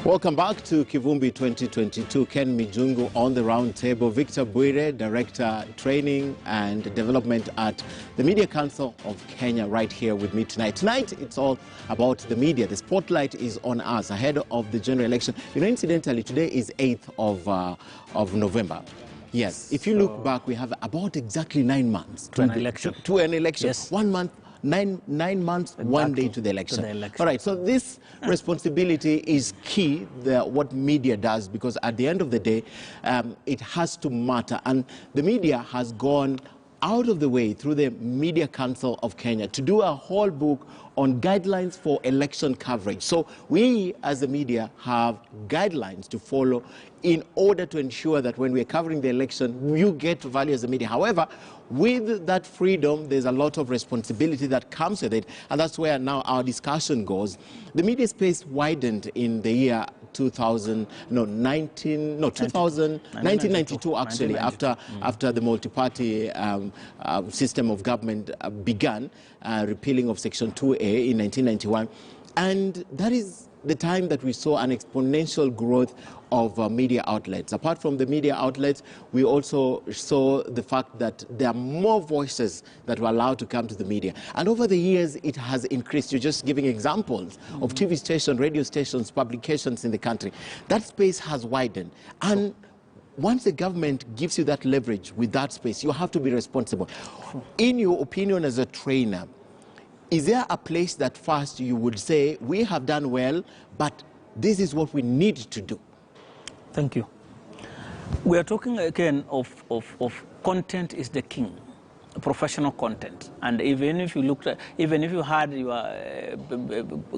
Welcome back to KIVUMBI 2022. Ken Mijungu on the round table. Victor Bwire, Director Training and Development at the Media Council of Kenya, right here with me tonight. Tonight, it's all about the media. The spotlight is on us ahead of the general election. You know, incidentally, today is 8th of November. Yes, if you look back, we have about exactly 9 months to an election. To an election. Yes. 1 month. Nine months, exactly. 1 day to the election. All right, so this responsibility is key, what media does, because at the end of the day, it has to matter. And the media has gone out of the way through the Media Council of Kenya to do a whole book on guidelines for election coverage. So we, as the media, have guidelines to follow in order to ensure that when we're covering the election, you get value as a media. However, with that freedom, there's a lot of responsibility that comes with it, and that's where now our discussion goes. The media space widened in the year 1992 actually, after the multi-party system of government began, repealing of Section 2A in 1991, and that is the time that we saw an exponential growth of media outlets. Apart from the media outlets, we also saw the fact that there are more voices that were allowed to come to the media. And over the years, it has increased. You're just giving examples of TV stations, radio stations, publications in the country. That space has widened. And once the government gives you that leverage with that space, you have to be responsible. In your opinion as a trainer, is there a place that first you would say, we have done well, but this is what we need to do? Thank you. We are talking again of content is the king, professional content. And even if you looked at, even if you had your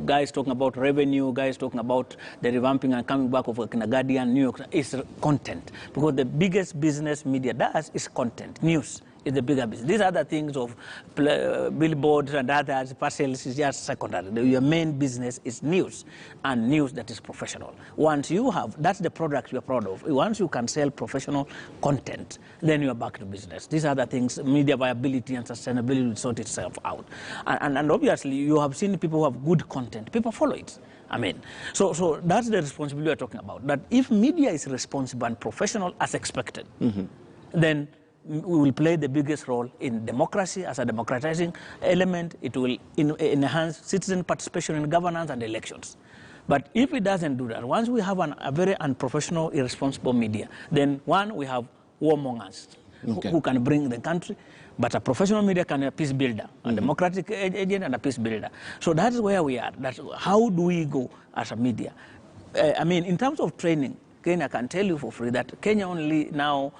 guys talking about revenue, guys talking about the revamping and coming back of a Guardian, New York, it's content. Because the biggest business media does is content, news. Is the bigger business. These other things of billboards and others, parcels is just secondary. Your main business is news, and news that is professional. Once you have, that's the product you're proud of. Once you can sell professional content, then you're back to business. These other things, media viability and sustainability will sort itself out. And obviously, you have seen people who have good content. People follow it. I mean, so that's the responsibility we're talking about. That if media is responsible and professional as expected, then we will play the biggest role in democracy as a democratizing element. It will enhance citizen participation in governance and elections. But if it doesn't do that, once we have a very unprofessional, irresponsible media, then one, we have warmongers who can bring the country, but a professional media can be a peace builder, a democratic agent and a peace builder. So that's where we are. That's how do we go as a media? I mean, in terms of training, Kenya can tell you for free that Kenya only now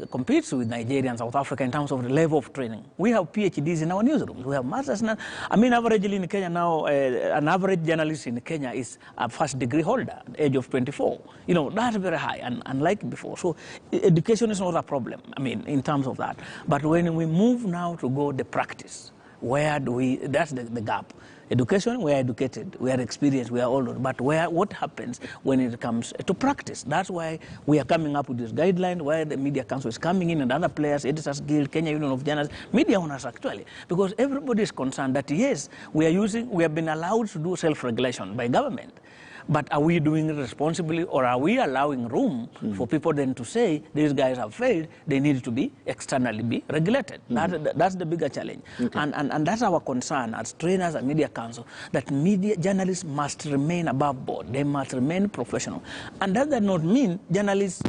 competes with Nigeria and South Africa in terms of the level of training. We have PhDs in our newsrooms. We have masters now. I mean, averagely in Kenya now, an average journalist in Kenya is a first degree holder at the age of 24. You know, that's very high, and unlike before. So education is not a problem, I mean, in terms of that. But when we move now to go the practice, where do we, that's the gap. Education, we are educated, we are experienced, we are older, but what happens when it comes to practice? That's why we are coming up with this guideline, where the Media Council is coming in and other players, Editors Guild, Kenya Union of Journalists, media owners actually, because everybody is concerned that yes, we have been allowed to do self-regulation by government. But are we doing it responsibly, or are we allowing room for people then to say, these guys have failed, they need to be externally be regulated? That's the bigger challenge. And that's our concern as trainers and Media Council, that media journalists must remain above board. They must remain professional. And that does not mean journalists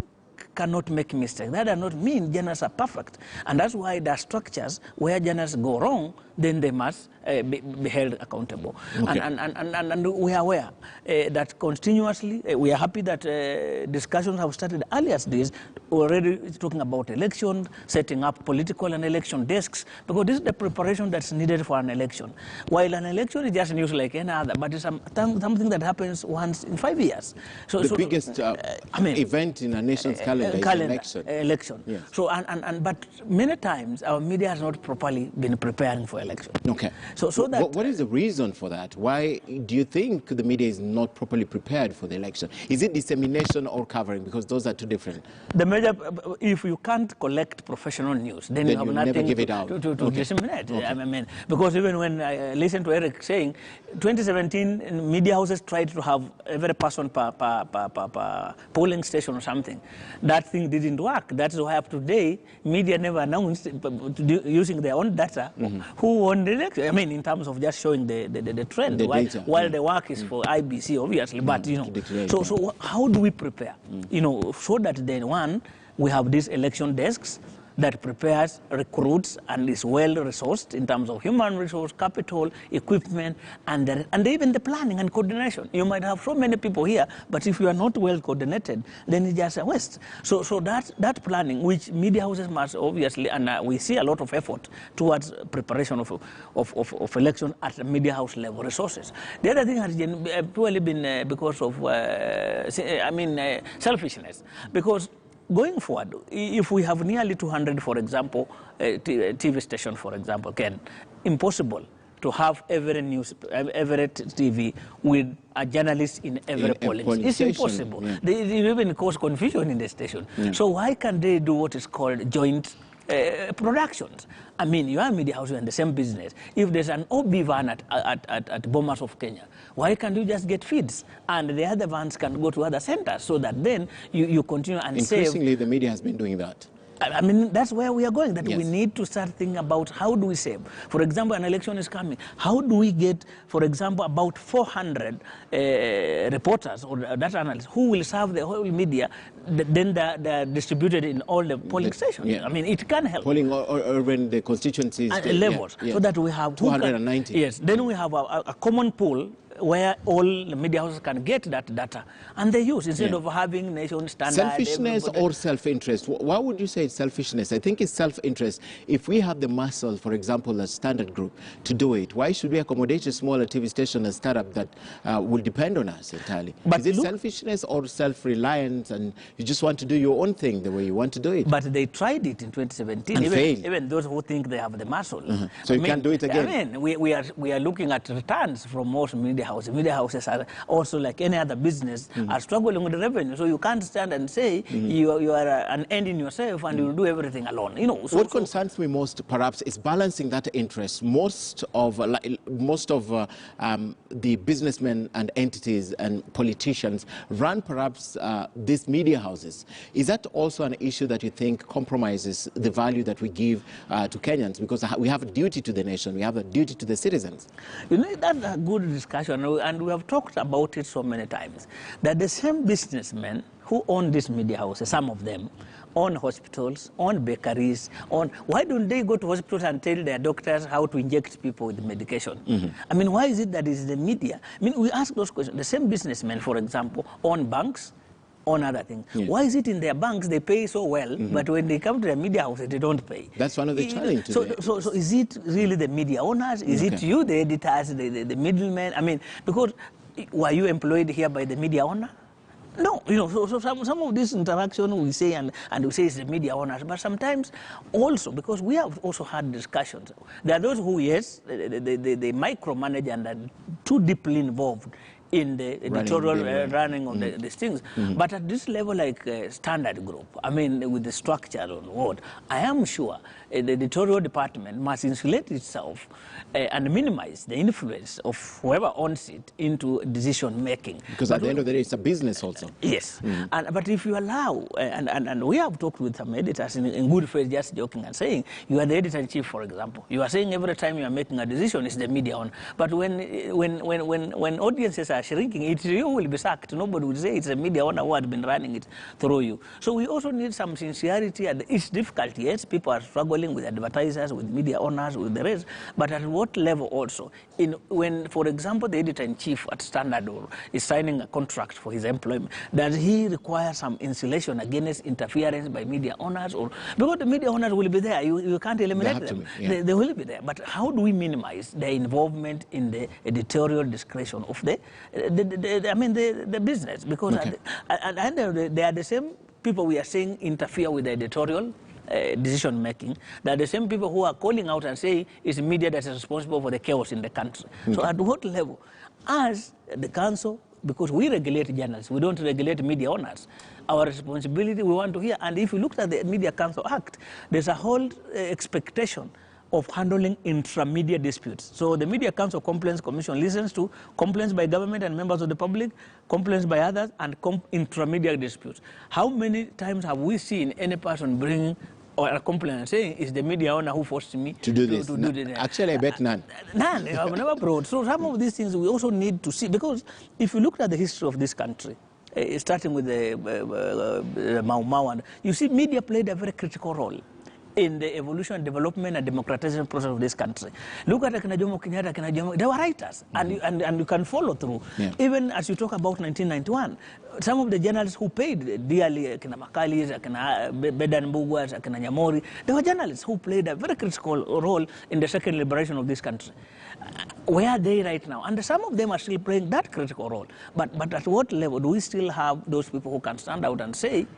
cannot make mistakes. That does not mean journalists are perfect. And that's why there are structures where journalists go wrong, then they must be held accountable. And we are aware that continuously, we are happy that discussions have started earlier days, already talking about elections, setting up political and election desks, because this is the preparation that's needed for an election. While an election is just news like any other, but it's something that happens once in 5 years. So the biggest event in a nation's calendar. calendar is election. Election. Yes. So, but many times our media has not properly been preparing for election. Okay. So that... What is the reason for that? Why do you think the media is not properly prepared for the election? Is it dissemination or covering? Because those are two different. The major, if you can't collect professional news, then you have nothing never give it out. to disseminate. Okay. I mean, because even when I listened to Eric saying, 2017 media houses tried to have every person per polling station or something. That thing didn't work. That's why up to today, media never announced using their own data who won the election. I mean, in terms of just showing the trend, while the work is for IBC, obviously. But you know, so how do we prepare? You know, so that then one, we have these election desks that prepares, recruits, and is well-resourced in terms of human resource, capital, equipment, and even the planning and coordination. You might have so many people here, but if you are not well-coordinated, then it's just a waste. So that planning, which media houses must obviously, and we see a lot of effort towards preparation of election at the media house level resources. The other thing has purely been because of, selfishness. Because going forward, if we have nearly 200, for example, TV station, for example, impossible to have every TV with a journalist in every polling. It's impossible. Yeah. They even cause confusion in the station. Yeah. So why can't they do what is called joint productions? I mean, you are a media house, you're in the same business. If there's an OB van at Bomas of Kenya, why can't you just get feeds? And the other vans can go to other centers so that then you continue and Increasingly, the media has been doing that. I mean, that's where we are going, that we need to start thinking about how do we save. For example, an election is coming. How do we get, for example, about 400 reporters or data analysts who will serve the whole media, then they're distributed in all the polling stations. Yeah. I mean, it can help. Polling or when the constituencies... levels, so that we have... 290. Yes, then we have a common pool where all the media houses can get that data and they use instead of having nation standard. Selfishness or self-interest? Why would you say it's selfishness? I think it's self-interest. If we have the muscle, for example, a Standard Group, to do it, why should we accommodate a smaller TV station, a startup that will depend on us entirely? But is it selfishness or self-reliance and you just want to do your own thing the way you want to do it? But they tried it in 2017. And failed. Even those who think they have the muscle. So you can't do it again? I mean, we are looking at returns from most media houses. Media houses are also, like any other business, are struggling with the revenue. So you can't stand and say you are an end in yourself and you will do everything alone. You know. What concerns me most, perhaps, is balancing that interest. Most of the businessmen and entities and politicians run, perhaps, these media houses. Is that also an issue that you think compromises the value that we give to Kenyans? Because we have a duty to the nation, we have a duty to the citizens. You know, that's a good discussion. And we have talked about it so many times, that the same businessmen who own these media houses, some of them, own hospitals, own bakeries, why don't they go to hospitals and tell their doctors how to inject people with medication? I mean, why is it that it's the media? I mean, we ask those questions. The same businessmen, for example, own banks, on other things. Why is it in their banks they pay so well, but when they come to the media houses they don't pay? That's one of the challenges. So is it really the media owners? Is it you, the editors, the middlemen? I mean, because were you employed here by the media owner? No, you know, so some of this interaction we say and we say it's the media owners, but sometimes also, because we have also had discussions, there are those who, yes, they micromanage and are too deeply involved in the editorial running of these things. But at this level, like Standard Group, I mean, with the structure on what, I am sure the editorial department must insulate itself and minimize the influence of whoever owns it into decision making. Because at the end of the day, it's a business also. Yes. But if you allow, and we have talked with some editors in good faith, just joking and saying, you are the editor-in-chief, for example. You are saying every time you are making a decision, it's the media on. But when audiences are shrinking, you will be sacked. Nobody will say it's a media owner who had been running it through you. So we also need some sincerity, and it's difficult. Yes, people are struggling with advertisers, with media owners, with the rest. But at what level also? When, for example, the editor-in-chief at Standard is signing a contract for his employment, does he require some insulation against interference by media owners? Or because the media owners will be there, you can't eliminate them. They will be there. But how do we minimize their involvement in the editorial discretion of the business? Because at the end of the day, they are the same people we are saying interfere with the editorial decision making, they're the same people who are calling out and saying it's media that is responsible for the chaos in the country. Okay. So at what level? As the council, because we regulate journalists, we don't regulate media owners. Our responsibility, we want to hear. And if you look at the Media Council Act, there's a whole expectation of handling intra-media disputes. So the Media Council Complaints Commission listens to complaints by government and members of the public, complaints by others, and intra-media disputes. How many times have we seen any person bring or a complaint and saying, it's the media owner who forced me to do this? Actually, I bet none. None. I've never brought. So some of these things we also need to see, because if you look at the history of this country, starting with the Mau Mau, and you see media played a very critical role in the evolution, development, and democratization process of this country. Look at Jomo Kenyatta, they were writers, and you can follow through. Yeah. Even as you talk about 1991, some of the journalists who paid dearly, Kina Makalis, Kina Bedan Mbugwas, Kina Nyamori, they were journalists who played a very critical role in the second liberation of this country. Where are they right now? And some of them are still playing that critical role. But at what level do we still have those people who can stand out and say,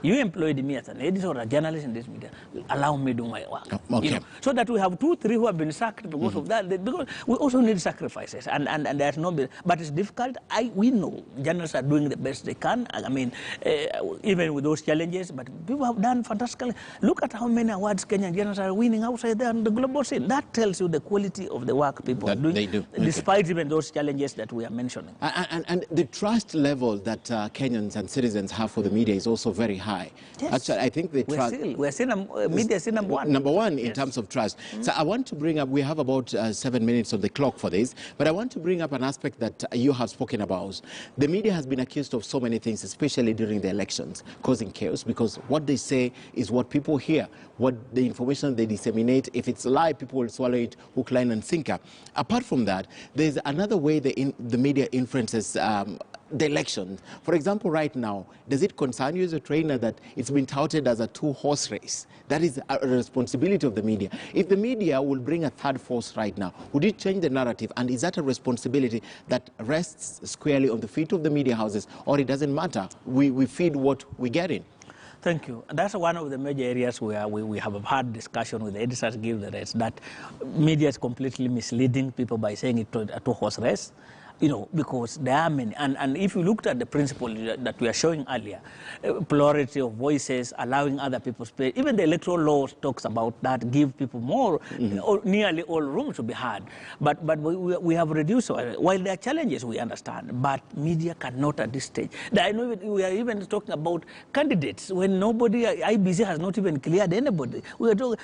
you employed me as an editor or a journalist in this media, allow me to do my work. Okay. You know, so that we have 2, 3 who have been sacked because of that. Because we also need sacrifices, and there's no, but it's difficult. We know journalists are doing the best they can. I mean, even with those challenges, but people have done fantastically. Look at how many awards Kenyan journalists are winning outside there on the global scene. That tells you the quality of the work people are doing, they do. Despite even those challenges that we are mentioning. And the trust level that Kenyans and citizens have for the media is also very high. Yes. Actually, I think the trust... We're still media is number one. Number one in terms of trust. So I want to bring up, we have about 7 minutes on the clock for this, but I want to bring up an aspect that you have spoken about. The media has been accused of so many things, especially during the elections, causing chaos, because what they say is what people hear, what the information they disseminate. If it's a lie, people will swallow it hook, line, and sinker. Apart from that, there's another way the media influences the election. For example, right now, does it concern you as a trainer that it's been touted as a 2-horse race? That is a responsibility of the media. If the media will bring a third force right now, would it change the narrative? And is that a responsibility that rests squarely on the feet of the media houses, or it doesn't matter? We feed what we get in. Thank you. That's one of the major areas where we have had discussion with the editors, give the rest, that media is completely misleading people by saying it's a 2-horse race. You know, because there are many, and if you looked at the principle that we are showing earlier, plurality of voices, allowing other people to speak, even the electoral law talks about that, give people more, or nearly all room to be heard. But we have reduced, while there are challenges, we understand, but media cannot at this stage. I know we are even talking about candidates, when nobody, IBC has not even cleared anybody. We are talking,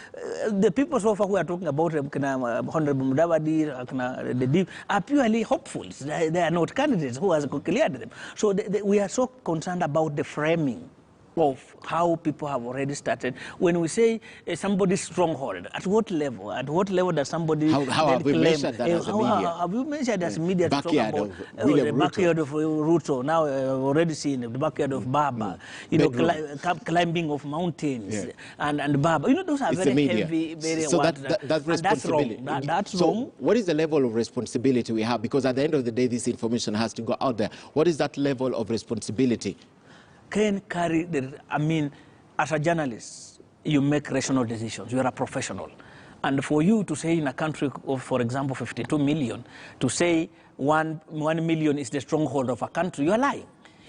the people so far who are talking about Honorable Mudavadi, the Deep, are purely hopefuls. They are not candidates who has cleared them. So we are so concerned about the framing of how people have already started. When we say somebody's stronghold, at what level? At what level does somebody how have we measured that as a media? Have you measured as media to talk about the backyard of Ruto? Now already seen the backyard of Baba. You know, climbing of mountains and Baba. You know, those are very heavy, very so that's responsibility. That's so wrong. What is the level of responsibility we have? Because at the end of the day, this information has to go out there. What is that level of responsibility? Can carry I mean, as a journalist, you make rational decisions. You are a professional. And for you to say in a country of, for example, 52 million, to say 1 million is the stronghold of a country, you are lying.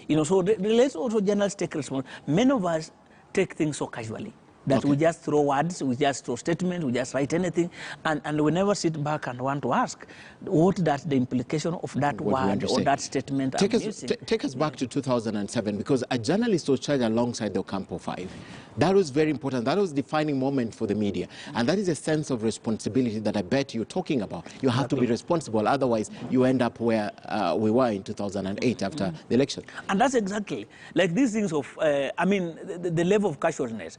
You know, so let's also journalists take responsibility. Many of us take things so casually that we just throw words, we just throw statements, we just write anything, and we never sit back and want to ask what that's the implication of that word or that statement. Take us back to 2007, because a journalist was charged alongside the Ocampo 5. That was very important. That was a defining moment for the media. And that is a sense of responsibility that I bet you're talking about. You have to be responsible, otherwise you end up where we were in 2008 after the election. And that's exactly, like these things of, I mean, the level of casualness.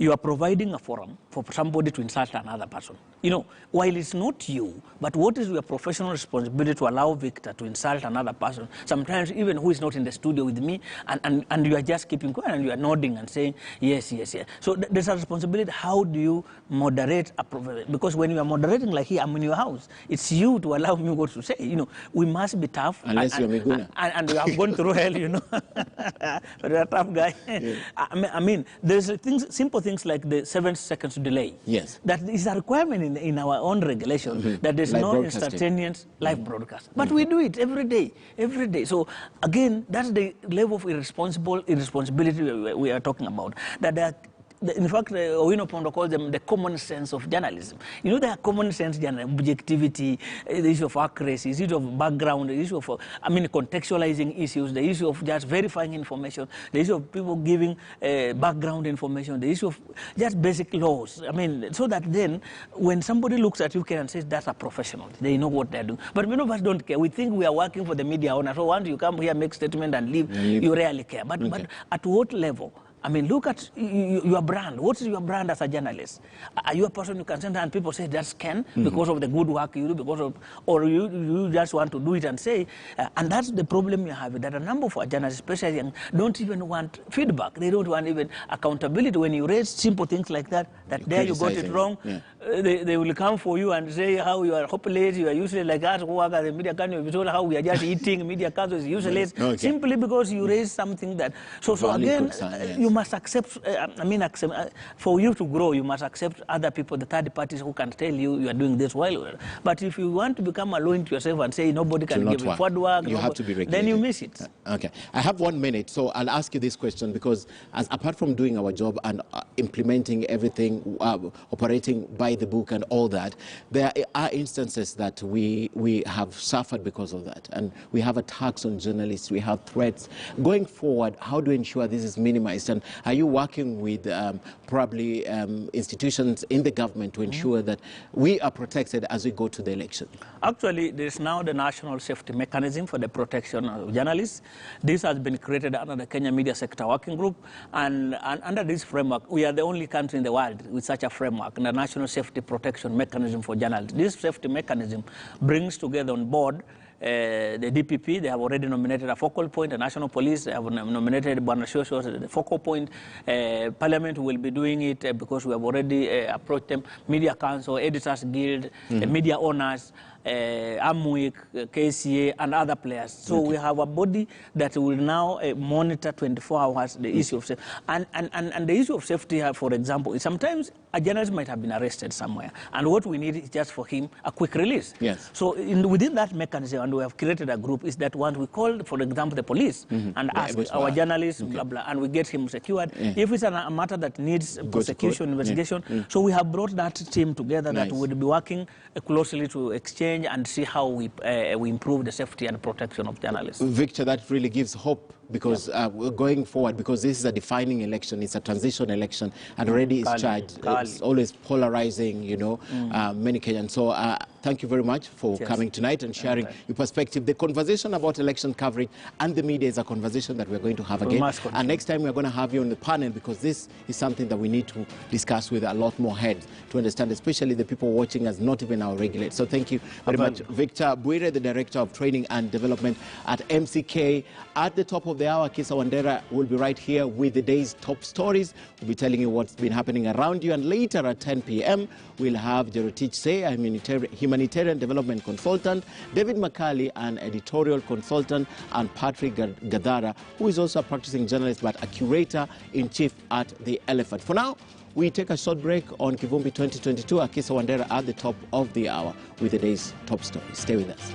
you are providing a forum for somebody to insult another person. You know, while it's not you, but what is your professional responsibility to allow Victor to insult another person, sometimes even who is not in the studio with me, and you are just keeping quiet and you are nodding and saying, yes, yes, yes. So there's a responsibility. How do you moderate? Because when you are moderating like here, I'm in your house, it's you to allow me what to say. You know, we must be tough. Unless you're Miguna. And we have gone through hell, you know. But you're a tough guy. Yeah. I mean, there's simple things like the 7 seconds delay. Yes. That is a requirement in our own regulation, that there's no instantaneous live broadcast. But we do it every day. So again, that's the level of irresponsibility we are talking about. That in fact, Owino Pondo calls them the common sense of journalism. You know, the common sense journalism, objectivity, the issue of accuracy, the issue of background, the issue of, contextualizing issues, the issue of just verifying information, the issue of people giving background information, the issue of just basic laws. I mean, so that then, when somebody looks at you and says, that's a professional, they know what they're doing. But many of us don't care. We think we are working for the media owner. So once you come here, make statement and leave, you rarely care. But at what level? I mean, look at your brand. What is your brand as a journalist? Are you a person who can send and people say that's Ken because of the good work you do, or you just want to do it and say, and that's the problem you have, that a number of journalists, especially young, don't even want feedback. They don't want even accountability. When you raise simple things like that there you got it wrong, they will come for you and say how you are hopeless, you are useless, like us who work at the media council, we told how we are just eating, media council is useless, simply because you raise something that, so again, you must accept, for you to grow, you must accept other people, the third parties who can tell you are doing this well. But if you want to become alone to yourself and say nobody can give you forward work, you have to be regulated. Then you miss it. Okay. I have 1 minute, so I'll ask you this question, because apart from doing our job and implementing everything, operating by the book and all that, there are instances that we have suffered because of that. And we have attacks on journalists, we have threats. Going forward, how do you ensure this is minimized? And are you working with probably institutions in the government to ensure that we are protected as we go to the election? Actually, there is now the National Safety Mechanism for the Protection of Journalists. This has been created under the Kenya Media Sector Working Group, and under this framework, we are the only country in the world with such a framework, the National Safety Protection Mechanism for Journalists. This safety mechanism brings together on board the DPP. They have already nominated a focal point. The National Police, they have nominated Banashosho as the focal point. Parliament will be doing it because we have already approached them. Media Council, Editors Guild, media owners, AMWIC, KCA, and other players. So we have a body that will now monitor 24 hours the issue of safety. And the issue of safety, for example, is sometimes a journalist might have been arrested somewhere, and what we need is just for him a quick release. Yes. So within that mechanism, and we have created a group, is that one we call, for example, the police, and ask our journalists, blah, blah, and we get him secured. If it's a matter that needs prosecution, investigation, so we have brought that team together that would be working closely to exchange and see how we improve the safety and protection of journalists. Victor, that really gives hope, because we're going forward, because this is a defining election, it's a transition election, and already it's charged. It's always polarizing, you know, many Kenyans. So thank you very much for coming tonight and sharing your perspective. The conversation about election coverage and the media is a conversation that we're going to have again. And next time we're going to have you on the panel, because this is something that we need to discuss with a lot more heads to understand, especially the people watching us, not even our regulators. So thank you very much. Victor Bwire, the Director of Training and Development at MCK. At the top of the hour, Kisa Wandera will be right here with the day's top stories. We'll be telling you what's been happening around you. And later at 10 p.m., we'll have Jerotich Say, a humanitarian development consultant, David Makali, an editorial consultant, and Patrick Gadara, who is also a practicing journalist but a curator-in-chief at The Elephant. For now, we take a short break on Kivumbi 2022. Akisa Wandera at the top of the hour with the day's top stories. Stay with us.